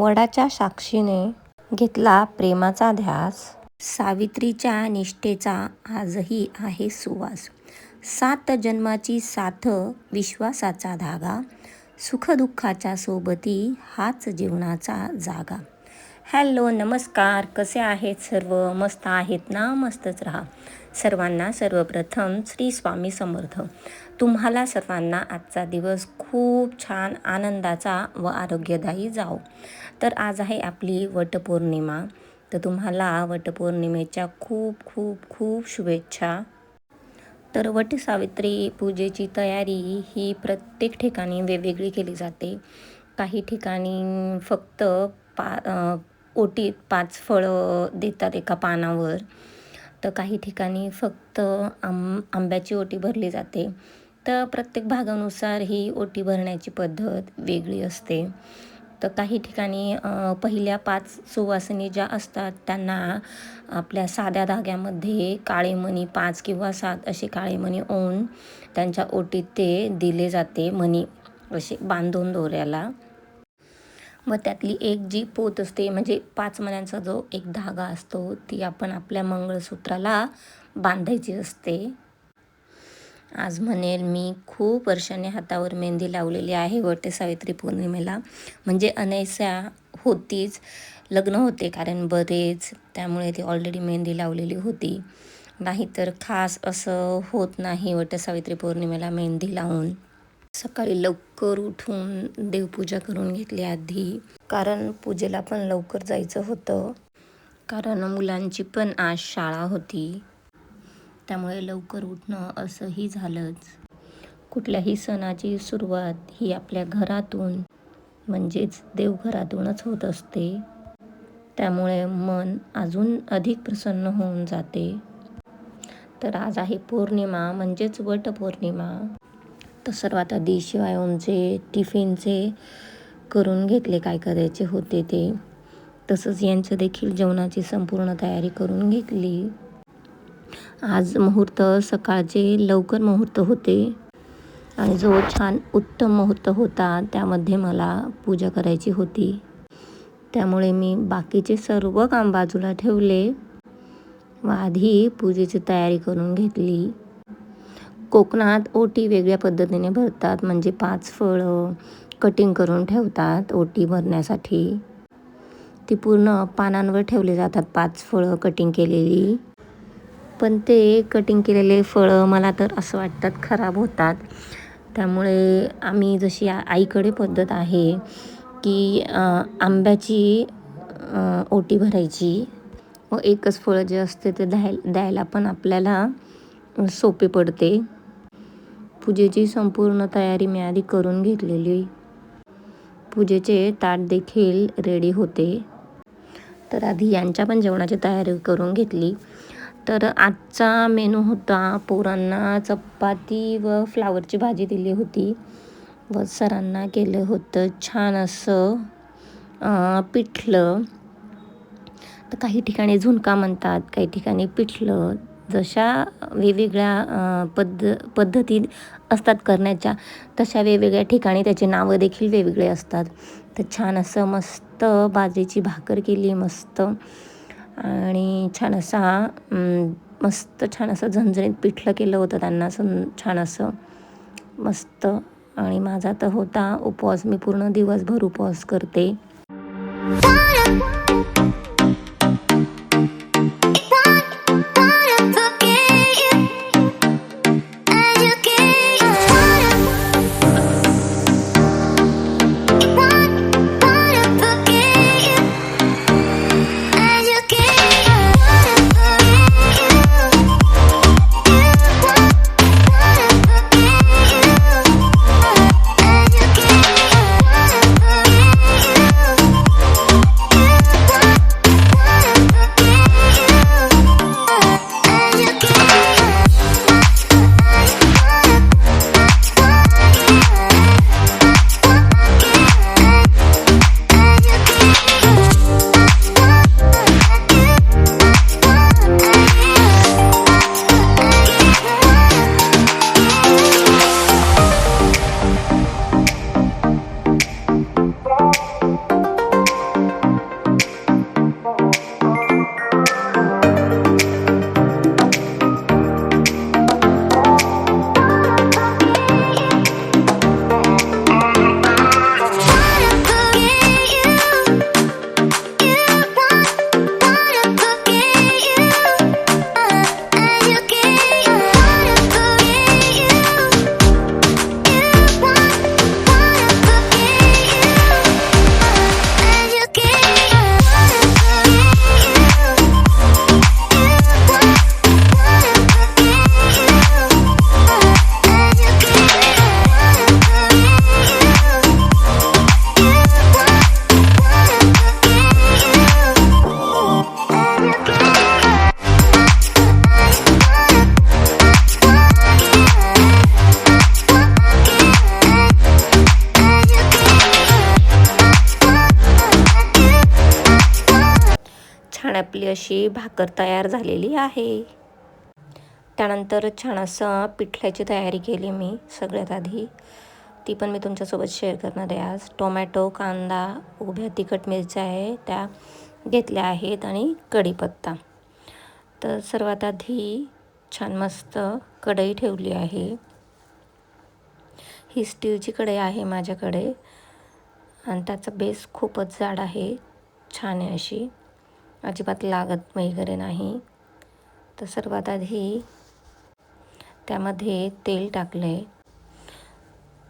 वडाच्या साक्षीने घेतला प्रेमाचा ध्यास, सावित्रीच्या निष्ठेचा आजही आहे सुवास. 7 जन्माची साथ विश्वासाचा धागा, सुखदुःखाच्या सोबती हाच जीवनाचा जागा. हॅलो, नमस्कार. कसे आहेत सर्व? मस्त आहेत ना? मस्तच राहा. सर्वांना सर्वप्रथम श्री स्वामी समर्थ. तुम्हाला सर्वांना आजचा दिवस खूप छान आनंदाचा व आरोग्यदायी जाओ. तर आज आहे आपली वटपौर्णिमा. तर तुम्हाला वटपौर्णिमेच्या खूप खूप खूप शुभेच्छा. तर वटसावित्री पूजेची तयारी ही प्रत्येक ठिकाणी वेगवेगळी केली जाते. काही ठिकाणी फक्त ओटीत 5 फळं देतात एका पानावर, तर काही ठिकाणी फक्त आंब्याची ओटी भरली जाते. तर प्रत्येक भागानुसार ही ओटी भरण्याची पद्धत वेगळी असते. तर काही ठिकाणी पहिल्या 5 सुवासिनी ज्या असतात त्यांना आपल्या साध्या धाग्यामध्ये काळे मणी 5 किंवा 7 असे काळे मणी ओवून त्यांच्या ओटीत ते दिले जाते, मणी असे बांधून दोऱ्याला. व त्यातली एक जी पोत असते, म्हणजे 5 मण्यांचा जो एक धागा असतो, ती आपण आपल्या मंगळसूत्राला बांधायची असते. आज म्हणेल मी खूप वर्षांनी हातावर मेहंदी लावलेली आहे वटसावित्री पौर्णिमेला. म्हणजे अनैसा होतीच, लग्न होते कारण बरेच, त्यामुळे ती ऑलरेडी मेहंदी लावलेली होती. नाहीतर खास असं होत नाही वटसावित्री पौर्णिमेला मेहंदी लावून. सकाळी लवकर उठून देवपूजा करून घेतली आधी, कारण पूजेला पण लवकर जायचं होतं, कारण मुलांची पण आज शाळा होती. त्यामुळे लवकर उठणं असंही झालंच. कुठल्याही सणाची सुरुवात ही आपल्या घरातून, म्हणजेच देवघरातूनच होत असते. त्यामुळे मन अजून अधिक प्रसन्न होऊन जाते. तर आज आहे पौर्णिमा, म्हणजेच वटपौर्णिमा. तर सर्वात आधी शिवायोंचे टिफिनचे करून घेतले, काय करायचे होते ते. तसंच यांचं देखील जेवणाची संपूर्ण तयारी करून घेतली. आज मुहूर्त सकाळचे लवकर मुहूर्त होते आणि जो छान उत्तम मुहूर्त होता त्यामध्ये मला पूजा करायची होती. त्यामुळे मी बाकीचे सर्व काम बाजूला ठेवले व आधी पूजेची तयारी करून घेतली. कोकणात ओटी वेगळ्या पद्धतीने भरतात, म्हणजे 5 फळं कटिंग करून ठेवतात ओटी भरण्यासाठी. ती पूर्ण पानांवर ठेवले जातात 5 फळं कटिंग केलेली. पण ते कटिंग केलेले फळं मला तर असं वाटतात खराब होतात. त्यामुळे आम्ही जशी आईकडे पद्धत आहे की आंब्याची ओटी भरायची व एकच फळं जे असते ते द्यायला पण आपल्याला सोपे पडते. पूजेची संपूर्ण तयारी मी आधी करून घेतलेली. पूजेचे ताट देखील रेडी होते. तर आधी यांच्या पण जेवणाची तयारी करून घेतली. तर आजचा मेनू होता, पोरांना चपाती व फ्लावरची भाजी दिली होती व सरांना केलं होतं छान असं पिठलं. तर काही ठिकाणी झुणका म्हणतात, काही ठिकाणी पिठलं. जशा वेगवेगळ्या पद्धती असतात करण्याच्या, तशा वेगवेगळ्या ठिकाणी त्याचे नावं देखील वेगवेगळे असतात. तर छान असं मस्त बाजरीची भाकर केली मस्त, आणि छान असं झणझणीत पिठलं केलं होतं त्यांना, छान असं मस्त. आणि माझा तर होता उपवास, मी पूर्ण दिवसभर उपवास करते. आपली अशी भाकर तयार झालेली आहे. त्यानंतर छान असं पिठल्याची तयारी केली मी सगळ्यात आधी. ती पण मी तुमच्यासोबत शेअर करणार आहे आज. टोमॅटो, कांदा, उभ्या तिखट मिरच्या आहे त्या घेतल्या आहेत आणि कढीपत्ता. तर सर्वात आधी छान मस्त कढई ठेवली आहे. ही स्टीलची कढई आहे माझ्याकडे आणि त्याचा बेस खूपच जाड आहे. छान आहे अशी, अजिबात लागत वगैरे नाही. तर सर्वात आधी त्यामध्ये तेल टाकले.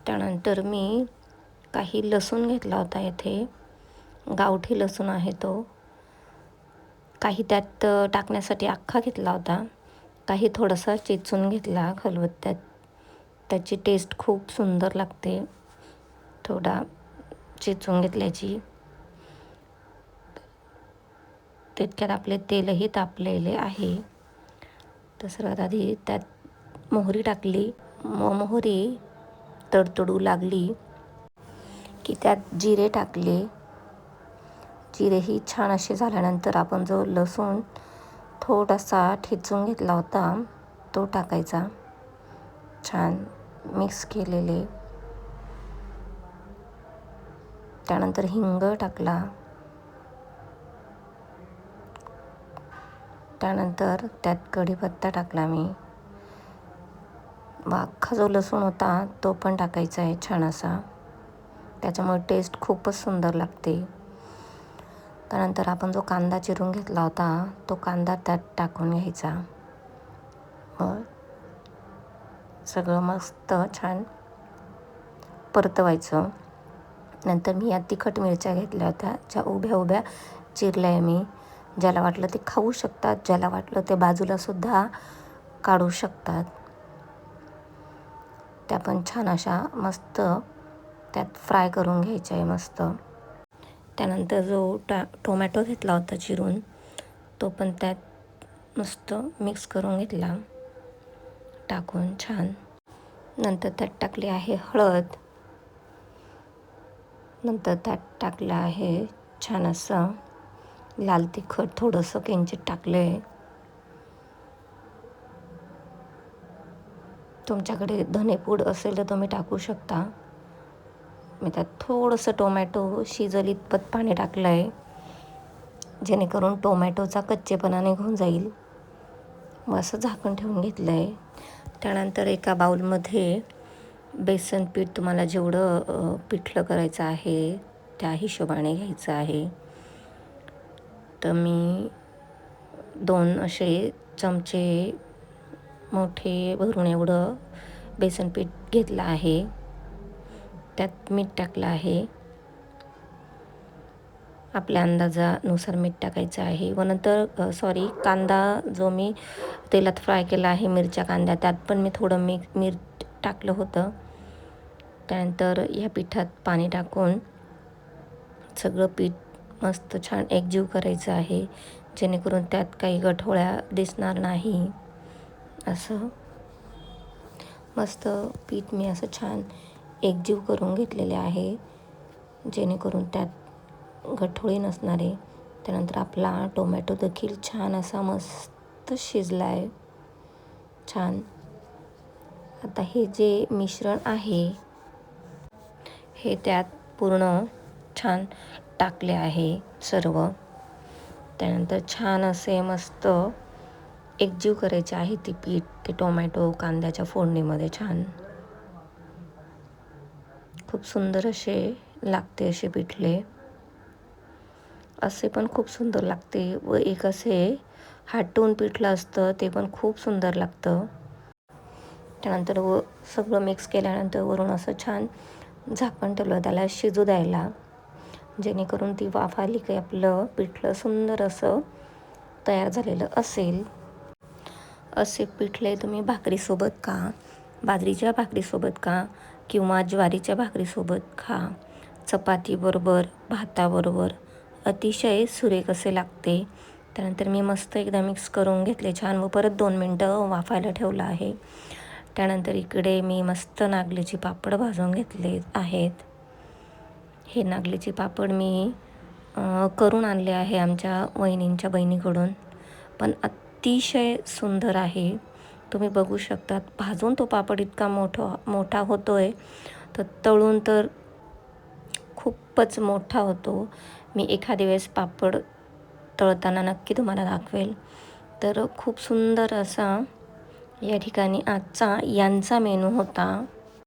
त्यानंतर मी काही लसूण घेतला होता इथे, गावठी लसूण आहे तो. काही त्यात टाकण्यासाठी अख्खा घेतला होता, काही थोडासा चेचून घेतला खलबत्त्यात. त्याची टेस्ट खूप सुंदर लागते थोडा चेचून घेतल्याची. तितक्यात आपले तेलही तापलेले आहे. तर सर्वात आधी त्यात मोहरी टाकली. मोहरी तडतडू लागली की त्यात जिरे टाकले. जिरेही छान असे झाल्यानंतर आपण जो लसूण थोडासा ठेचून घेतला होता तो टाकायचा. छान मिक्स केलेले. त्यानंतर हिंग टाकला. त्यानंतर त्यात कढीपत्ता टाकला मी. अख्खा जो लसूण होता तो पण टाकायचा आहे छान असा, त्याच्यामुळे टेस्ट खूपच सुंदर लागते. त्यानंतर आपण जो कांदा चिरून घेतला होता तो कांदा त्यात टाकून घ्यायचा. सगळं मस्त छान परतवायचं. नंतर मी या तिखट मिरच्या घेतल्या होत्या, ज्या उभ्या उभ्या चिरल्या आहे मी. ज्याला वाटलं ते खाऊ शकतात, ज्याला वाटलं ते बाजूलासुद्धा काढू शकतात. त्या पण छान अशा मस्त त्यात फ्राय करून घ्यायच्या आहे मस्त. त्यानंतर जो टोमॅटो घेतला होता चिरून तो पण त्यात मस्त मिक्स करून घेतला टाकून छान. नंतर त्यात टाकली आहे हळद. नंतर त्यात टाकलं आहे छान असं लाल तिखट, थोडंसं किंचित टाकलं आहे. तुमच्याकडे धनेपूड असेल तर तुम्ही टाकू शकता. मी त्यात थोडंसं टोमॅटो शिजल इतपत पाणी टाकलं आहे, जेणेकरून टोमॅटोचा कच्चेपणा निघून जाईल. मग असं झाकण ठेवून घेतलं आहे. त्यानंतर एका बाउलमध्ये बेसन पीठ, तुम्हाला जेवढं पिठलं करायचं आहे त्या हिशोबाने घ्यायचं आहे. तर मी 2 असे चमचे मोठे भरून एवढं बेसन पीठ घेतलं आहे. त्यात मीठ टाकलं आहे. आपल्या अंदाजानुसार मीठ टाकायचं आहे. व नंतर कांदा जो मी तेलात फ्राय केला आहे, मिरच्या कांद्या, त्यात पण मी थोडं मीठ टाकलं होतं. त्यानंतर या पिठात पाणी टाकून सगळं पीठ मस्त छान एकजीव करायचं आहे, जेणेकरून त्यात काही गठोळ्या दिसणार नाही. असं मस्त पीठ मी असं छान एकजीव करून घेतलेले आहे, जेणेकरून त्यात गठोळी नसणारे. त्यानंतर आपला टोमॅटो देखील छान असा मस्त शिजला आहे छान. आता हे जे मिश्रण आहे हे त्यात पूर्ण छान टाकले आहे सर्व. त्यानंतर छान असे मस्त एकजीव करायचे आहे ती पीठ, ते टोमॅटो कांद्याच्या फोडणीमध्ये छान. खूप सुंदर असे लागते असे पिठले. असे पण खूप सुंदर लागते. व एक असे हाटून पिठलं असतं ते पण खूप सुंदर लागतं. त्यानंतर सगळं मिक्स केल्यानंतर वरून असं छान झाकण ठेवलं त्याला शिजू द्यायला, जेणेकरून ती वाफ आली की आपलं पिठलं सुंदर असं तयार झालेलं असेल. असे पिठले तुम्ही भाकरीसोबत खा, बाजरीच्या भाकरीसोबत खा किंवा ज्वारीच्या भाकरीसोबत खा, चपातीबरोबर, भाताबरोबर अतिशय सुरेख असे लागते. त्यानंतर मी मस्त एकदा मिक्स करून घेतले छान व परत 2 मिनटं वाफायला ठेवलं आहे. त्यानंतर इकडे मी मस्त नागलीचे पापड भाजून घेतले आहेत. हे नागलीचे पापड मी करून आणले आहे आमच्या वहिनींच्या बहिणीकडून, पण अतिशय सुंदर आहे. तुम्ही बघू शकतात. भाजून तो पापड इतका मोठा होतो आहे, तर तळून तर खूपच मोठा होतो. मी एखाद्या वेळेस पापड तळताना नक्की तुम्हाला दाखवेल. तर खूप सुंदर असा या ठिकाणी आजचा यांचा मेनू होता.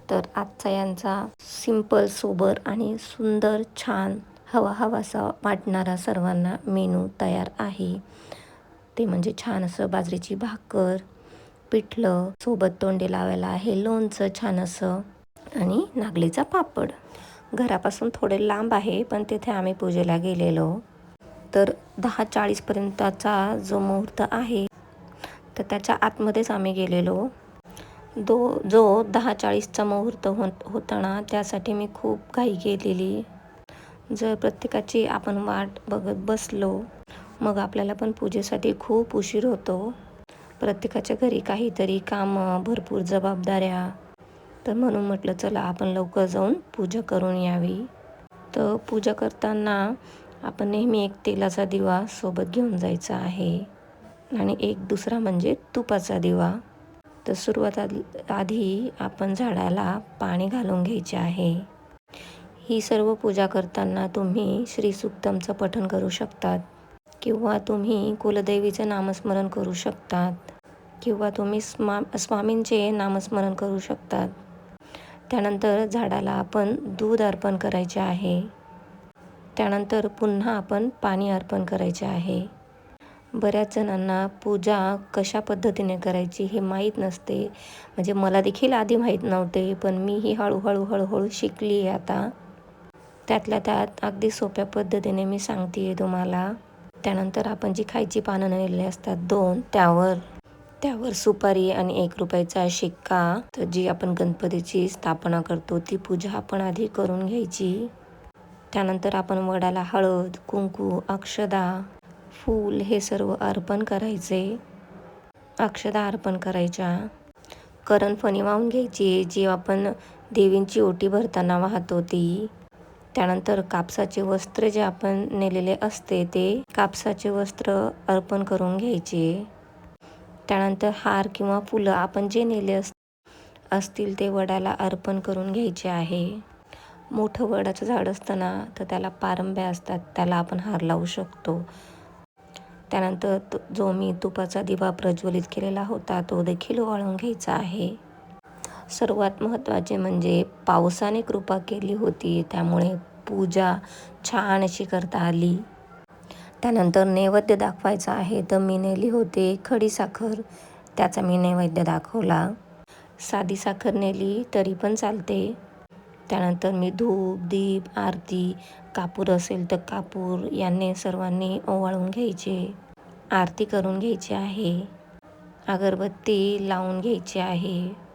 तर आजचा यांचा सिंपल, सोबर आणि सुंदर, छान, हवाहवासा वाटणारा सर्वांना मेनू तयार आहे. ते म्हणजे छान असं बाजरीची भाकर, पिठलं, सोबत तोंडी लावायला आहे लोणचं छान असं आणि नागलीचा पापड. घरापासून थोडे लांब आहे, पण तिथे आम्ही पूजेला गेलेलो. तर 10:40 पर्यंतचा जो मुहूर्त आहे, तर त्याच्या आतमध्येच आम्ही गेलेलो. जो 10:40चा मुहूर्त होता ना, त्यासाठी मी खूप घाई केलेली. जर प्रत्येकाची आपण वाट बघत बसलो, मग आपल्याला पण पूजेसाठी खूप उशीर होतो. प्रत्येकाच्या घरी काहीतरी कामं, भरपूर जबाबदाऱ्या. तर म्हणून म्हटलं चला आपण लवकर जाऊन पूजा करून यावी. तर पूजा करताना आपण नेहमी एक तेलाचा दिवा सोबत घेऊन जायचा आहे आणि एक दुसरा म्हणजे तुपाचा दिवा. तर सुरुवात आधी आपण झाडाला पाणी घालून घ्यायचे आहे. ही सर्व पूजा करताना तुम्ही श्री सुक्तमचं पठण करू शकतात किंवा तुम्ही कुलदेवीचं नामस्मरण करू शकतात किंवा तुम्ही स्वामींचे नामस्मरण करू शकतात. त्यानंतर झाडाला आपण दूध अर्पण करायचे आहे. त्यानंतर पुन्हा आपण पाणी अर्पण करायचे आहे. बऱ्याच जणांना पूजा कशा पद्धतीने करायची हे माहीत नसते. म्हणजे मला देखील आधी माहीत नव्हते, पण मीही हळूहळू शिकली आहे आता. त्यातल्या त्यात अगदी सोप्या पद्धतीने मी सांगते आहे तुम्हाला. त्यानंतर आपण जी खायची पानं नेलेली असतात 2, त्यावर सुपारी आणि 1 रुपयाचा शिक्का. तर जी आपण गणपतीची स्थापना करतो ती पूजा आपण आधी करून घ्यायची. त्यानंतर आपण वडाला हळद, कुंकू, अक्षदा, फूल हे सर्व अर्पण करायचे. अक्षदा अर्पण करायच्या. करणफणी वाहून घ्यायची, जी आपण देवींची ओटी भरताना वाहतो ती. त्यानंतर कापसाचे वस्त्र जे आपण नेलेले असते ते कापसाचे वस्त्र अर्पण करून घ्यायचे. त्यानंतर हार किंवा फुलं आपण जे नेले असतील ते वडाला अर्पण करून घ्यायचे आहे. मोठं वडाचं झाड असताना तर त्याला पारंब्या असतात, त्याला आपण हार लावू शकतो. त्यानंतर जो मी तुपाचा दिवा प्रज्वलित केलेला होता तो देखील ओवाळून घ्यायचा आहे. सर्वात महत्त्वाचे म्हणजे पावसाने कृपा केली होती, त्यामुळे पूजा छान अशी करता आली. त्यानंतर नैवेद्य दाखवायचा आहे, तर मी नेली होती खडीसाखर, त्याचा मी नैवेद्य दाखवला. साधी साखर नेली तरी पण चालते. त्यानंतर मी धूप, दीप, आरती, कापूर असेल तर कापूर यांनी सर्वांनी ओवाळून घ्यायचे. आरती करून घ्यायची आहे. अगरबत्ती लावून घ्यायची आहे.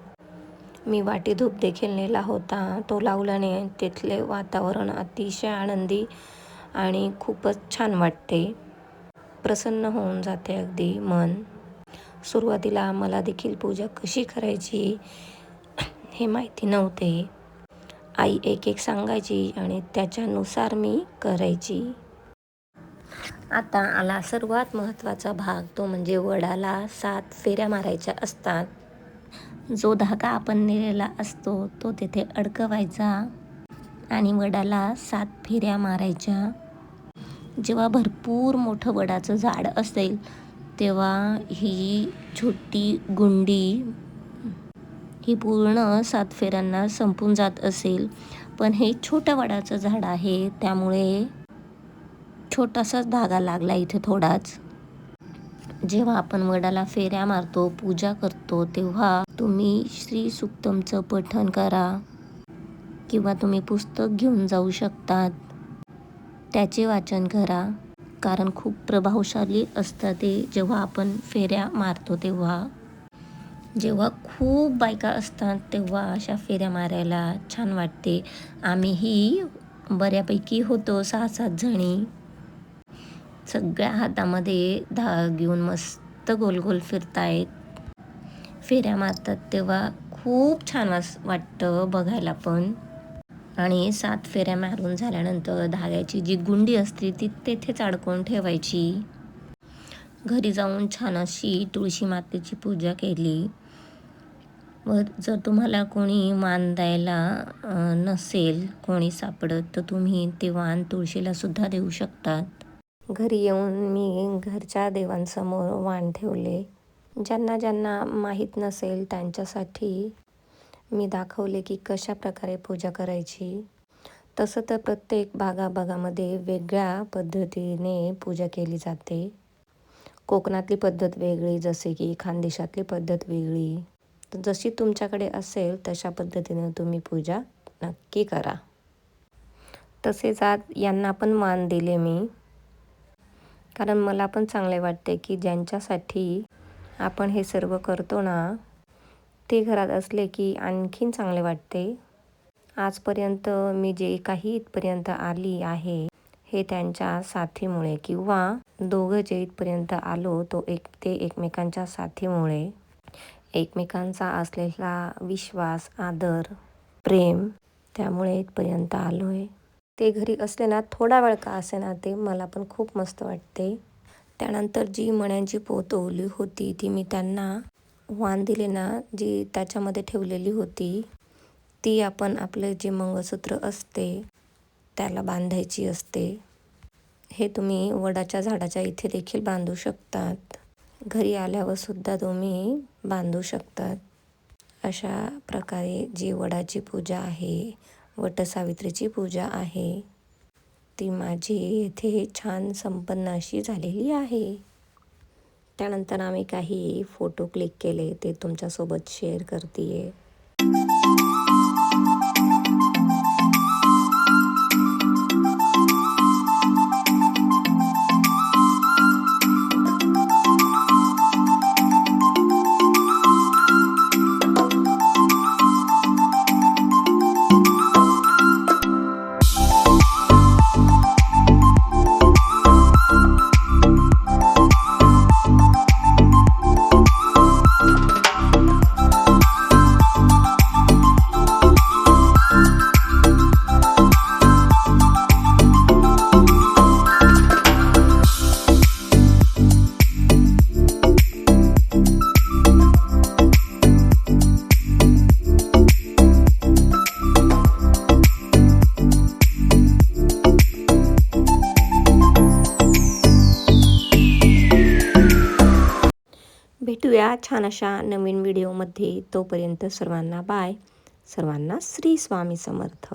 मी वाटी धूप देखील नेला होता. तो लावल्याने तिथले वातावरण अतिशय आनंदी आणि खूपच छान वाटते. प्रसन्न होऊन जाते अगदी मन. सुरुवातीला मला देखील पूजा कशी करायची हे माहिती नव्हते. आई एक सांगायची आणि त्याच्यानुसार मी करायची. आता आला सर्वात महत्त्वाचा भाग, तो म्हणजे वडाला 7 फेऱ्या मारायच्या असतात. जो धागा आपण नेलेला असतो तो तिथे अडकवायचा आणि वडाला 7 फेऱ्या मारायच्या. जेव्हा भरपूर मोठं वडाचं झाड असेल तेव्हा ही छोटी गुंडी ही पूर्ण 7 फेऱ्यांना संपून जात असेल, पण हे छोटं वडाचं झाड आहे त्यामुळे छोटासाच धागा लागला इथे थोडाच. जेव्हा आपण वडाला फेऱ्या मारतो, पूजा करतो, तेव्हा तुम्ही श्री सुक्तमचं पठण करा किंवा तुम्ही पुस्तक घेऊन जाऊ शकतात, त्याचे वाचन करा. कारण खूप प्रभावशाली असतं ते जेव्हा आपण फेऱ्या मारतो तेव्हा. जेव्हा खूप बायका असतात तेव्हा अशा फेऱ्या मारायला छान वाटते. आम्हीही बऱ्यापैकी होतो 6-7 जणी. सगळ्या हातामध्ये धागा घेऊन मस्त गोल गोल फिरतायत. फेऱ्या मारतात तेव्हा खूप छान वाटतं बघायला पण. आणि 7 फेऱ्या मारून झाल्यानंतर धाग्याची जी गुंडी असते ती तेथेच अडकवून ठेवायची. घरी जाऊन छान अशी तुळशी मातेची पूजा केली व जर तुम्हाला कोणी वाण द्यायला नसेल कोणी सापडत तर तुम्ही ते वाण तुळशीला सुद्धा देऊ शकतात. घरी येऊन मी घरच्या देवांसमोर वाण ठेवले. ज्यांना ज्यांना माहीत नसेल त्यांच्यासाठी मी दाखवले की कशा प्रकारे पूजा करायची. तसं तर प्रत्येक भागाभागामध्ये वेगळ्या पद्धतीने पूजा केली जाते. कोकणातली पद्धत वेगळी, जसे की खानदेशातली पद्धत वेगळी. तर जशी तुमच्याकडे असेल तशा पद्धतीने तुम्ही पूजा नक्की करा. तसेच आज यांना पण मान दिले मी, कारण मला पण चांगले वाटते की ज्यांच्यासाठी आपण हे सर्व करतो ना ते घरात असले की आणखीन चांगले वाटते. आजपर्यंत मी जे काही इथपर्यंत आली आहे हे त्यांच्या साथीमुळे, किंवा दोघं जे इथपर्यंत आलो ते एकमेकांच्या साथीमुळे. एकमेकांचा असलेला विश्वास, आदर, प्रेम, त्यामुळे इथपर्यंत आलो आहे. ते घरी असले ना थोडा वेळ का असे ना ते मला पण खूप मस्त वाटते. त्यानंतर जी मण्यांची पोत ओवली होती ती मी त्यांना वाण दिले ना जी त्याच्यामध्ये ठेवलेली होती ती आपण आपले जे मंगळसूत्र असते त्याला बांधायची असते. हे तुम्ही वडाच्या झाडाच्या इथे देखील बांधू शकतात. घरी आल्यावर सुद्धा तुम्ही बांधू शकतात. अशा प्रकारे जी वडाची पूजा आहे, वटसावित्रीची पूजा आहे, ती माझी येथे छान संपन्न अशी झालेली आहे. त्यानंतर आम्ही काही फोटो क्लिक केले ते तुमच्यासोबत शेअर करते. भेटूया छान अशा नवीन व्हिडिओमध्ये. तोपर्यंत सर्वांना बाय. सर्वांना श्री स्वामी समर्थ.